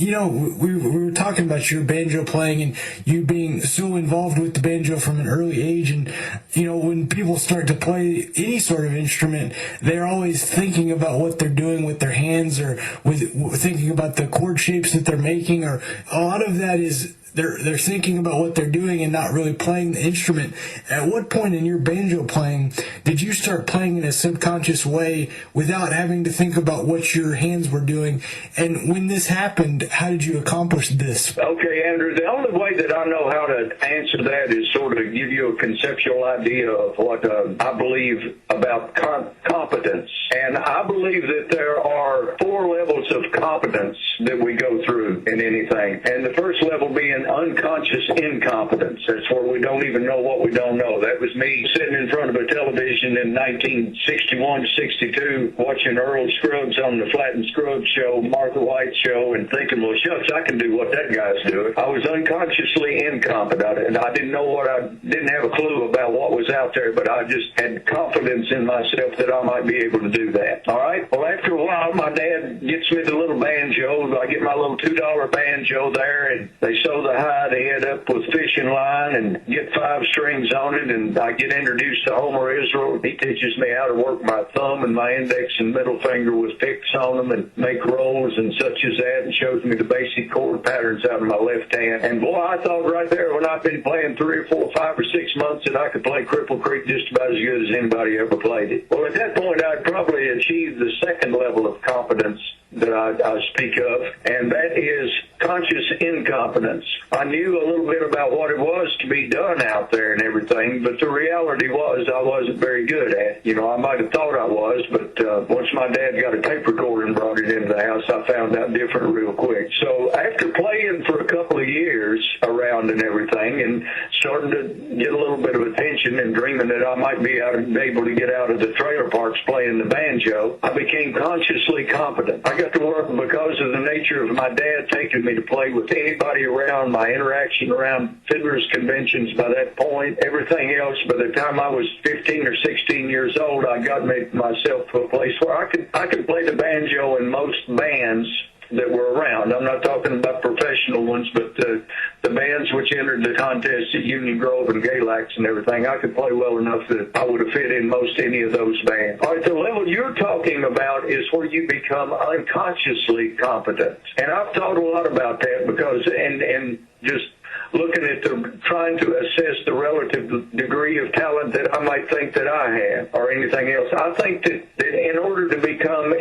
we were talking about your banjo playing and you being so involved with the banjo from an early age. And, when people start to play any sort of instrument, they're always thinking about what they're doing with their hands or thinking about the chord shapes that they're making. Or a lot of that is they're thinking about what they're doing and not really playing the instrument. At what point in your banjo playing did you start playing in a subconscious way without having to think about what your hands were doing? And when this happened, how did you accomplish this? Okay, Andrew, the only way that I know how to answer that is sort of give you a conceptual idea of what I believe about competence. And I believe that there are 4 levels of competence that we go through in anything. And the first level being unconscious incompetence. That's where we don't even know what we don't know. That was me sitting in front of a television in 1961-62 watching Earl Scruggs on the Flatt and Scruggs show, Martha White show, and thinking, well, shucks, I can do what that guy's doing. I was unconsciously incompetent, and I didn't know I didn't have a clue about what was out there, but I just had confidence in myself that I might be able to do that. All right? Well, after a while, my dad gets me the little banjo. I get my little $2 banjo there, and they sew the hide head up with fishing line and get 5 strings on it, and I get introduced to Homer Israel. He teaches me how to work my thumb and my index and middle finger with picks on them and make rolls and such as that, and shows me the basic chord patterns out of my left hand. And boy, I thought right there when I've been playing 3 or 4, 5 or 6 months that I could play Cripple Creek just about as good as anybody ever played it. Well, at that point, I'd probably achieved the second level of competence that I speak of, and that is conscious incompetence. I knew a little bit about what it was to be done out there and everything, but the reality was I wasn't very good at it. I might have thought I was, but once my dad got a tape recorder and brought it into the house, I found out different real quick. So after playing for a couple of years around and everything and starting to get a little bit of attention and dreaming that I might be able to get out of the trailer parks playing the banjo, I became consciously competent. I got to work because of the nature of my dad taking me to play with anybody around, my interaction around fiddlers conventions by that point, everything else. By the time I was 15 or 16 years old, I got myself to a place where I could play the banjo in most bands that were around. I'm not talking about professional ones, but the bands which entered the contest at Union Grove and Galax and everything, I could play well enough that I would have fit in most any of those bands. All right, the level you're talking about is where you become unconsciously competent. And I've thought a lot about that because, and just looking at trying to assess the relative degree of talent that I might think that I have or anything else. I think that in order to become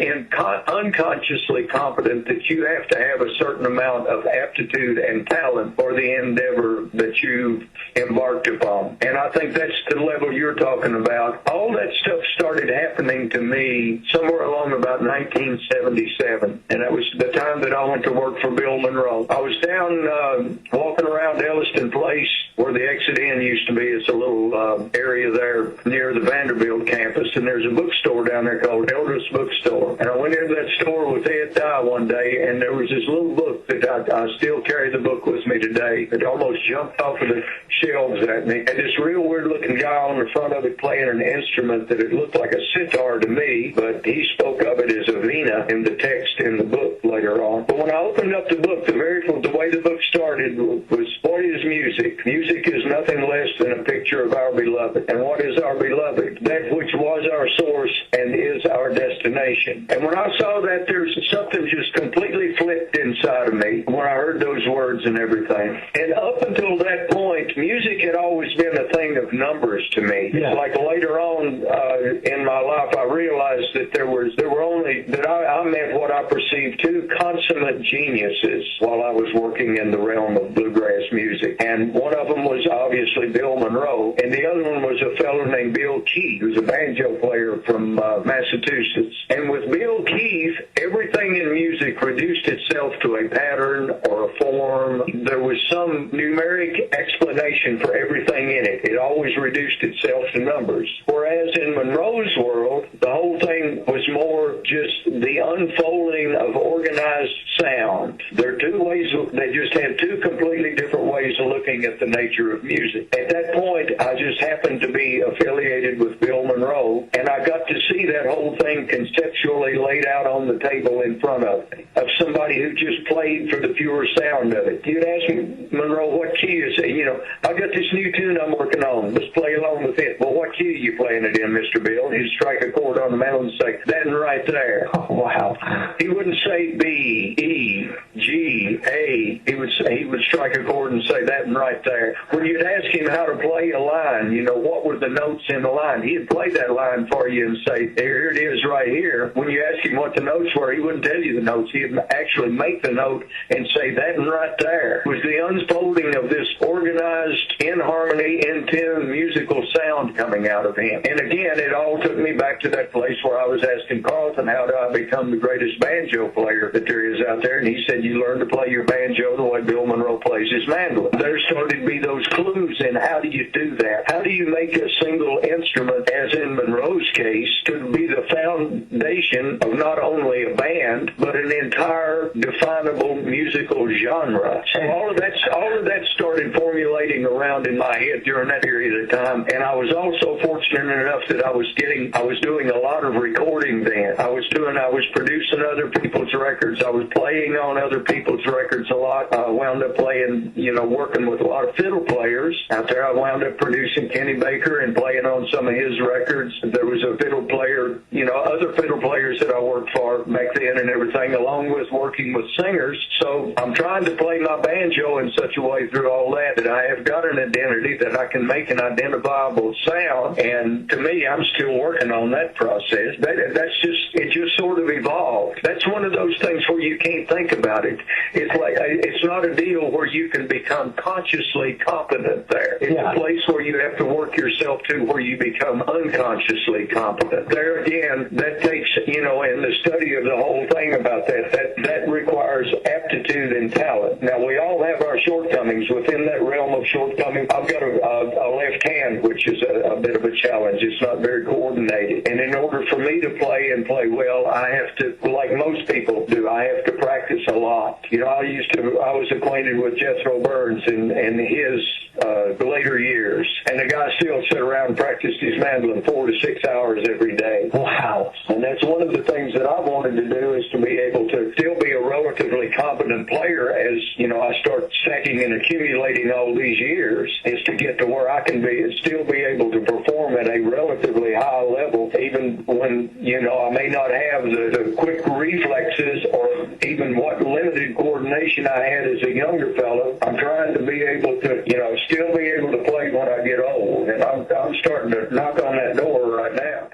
unconsciously competent, that you have to have a certain amount of aptitude and talent for the endeavor that you've embarked upon. And I think that's the level you're talking about. All that stuff started happening to me somewhere along about 1977, and that was the time that I went to work for Bill Monroe. I was down walking around Elliston Place where the Exit Inn used to be. It's a little area there near the Vanderbilt campus, and there's a bookstore down there called Eldred's Bookstore. And I went into that store with Ed Dye one day, and there was this little book that I still carry the book with me today. It almost jumped off of the shelves at me. And this real weird-looking guy on the front of it playing an instrument that it looked like a sitar to me, but he spoke of it as a vina in the text in the book later on. But when I opened up the book, the way the book started was, what is music? Music is nothing less than a picture of our beloved. And what is our beloved? That which was our source and is our destination. And when I saw that, there's something just completely flipped inside of me when I heard those words and everything. And up until that point, music had always been a thing of numbers to me. Yeah. It's like later on in my life, I realized that I met what I perceived 2 consummate geniuses while I was working in the realm of bluegrass music. And one of them was obviously Bill Monroe, and the other one was a fellow named Bill Keith, who's a banjo player from Massachusetts. And with Bill Keith, everything in music reduced itself to a pattern or a form. There was some numeric explanation for everything in it. It always reduced itself to numbers. Whereas in Monroe's world, the whole thing was more just the unfolding of organized sound. There are 2 ways, they just had 2 completely different ways of looking at the nature of music. At that point, I just happened to be affiliated with Bill Monroe, and I got to see that whole thing conceptually laid out on the table in front of me. of somebody who just played for the pure sound of it. You'd ask me, Monroe, what key is it? You know, I got this new tune I'm working on. Let's play along with it. Well, what key are you playing it in, Mr. Bill? And he'd strike a chord on the mantle and say, that one right there. Oh, wow. He wouldn't say B, E, G, A. He would strike a chord and say that one right there. When you'd ask him how to play a line, you know, what were the notes in the line? He'd play that line for you and say, here it is right here. When you ask him what the notes were, he wouldn't tell you the notes. He'd actually make the note and say that one right there. It was the unfolding of this organized, in harmony, in tune musical sound coming out of him. And again, it all took me back to that place where I was asking Carlton, how do I become the greatest banjo player that there is out there? And he said, you learn to play your banjo the way Bill Monroe plays his mandolin. There started to be those clues in how do you do that? How do you make a single instrument, as in Monroe's case, to be the foundation of not only a band, but an entire definable musical genre? So all of that started formulating around in my head during that period of time. And I was also fortunate enough that I was doing a lot of recording then. I was producing other people's records. I was playing on other people's records a lot. I wound up playing, working with a lot of fiddle players out there. I wound up producing Kenny Baker and playing on some of his records. There was a fiddle player, other fiddle players that I worked for back then and everything, along with working with singers. So I'm trying to play my banjo in such a way through all that I have got an identity that I can make an identifiable sound. And to me, I'm still working on that process. It just sort of evolved. That's one of those things where you can't think about it. It's not a deal where you can become consciously competent there. It's a place where you have to work yourself to where you become unconsciously competent. There again, that takes, in the study of the whole thing about that requires aptitude and talent. Now, we all have our shortcomings. Within that realm of shortcoming, I've got a left hand, which is a bit of a challenge. It's not very coordinated. And in order for me to play and play well, I have to, like most people do, I have to practice a lot. I was acquainted with Jethro Burns in his later years, and the guy still sat around and practiced his mandolin 4 to 6 hours every day. Wow. And that's one of the things that I wanted to do, is to be able to still be a relatively competent player as, I start stacking and accumulating all these years, is to get to where I can still be able to perform at a relatively high level, even when, I may not have the quick reflexes or even what limited coordination I had as a younger fellow. I'm trying to be able to, still be able to play when I get old. And I'm starting to knock on that door right now.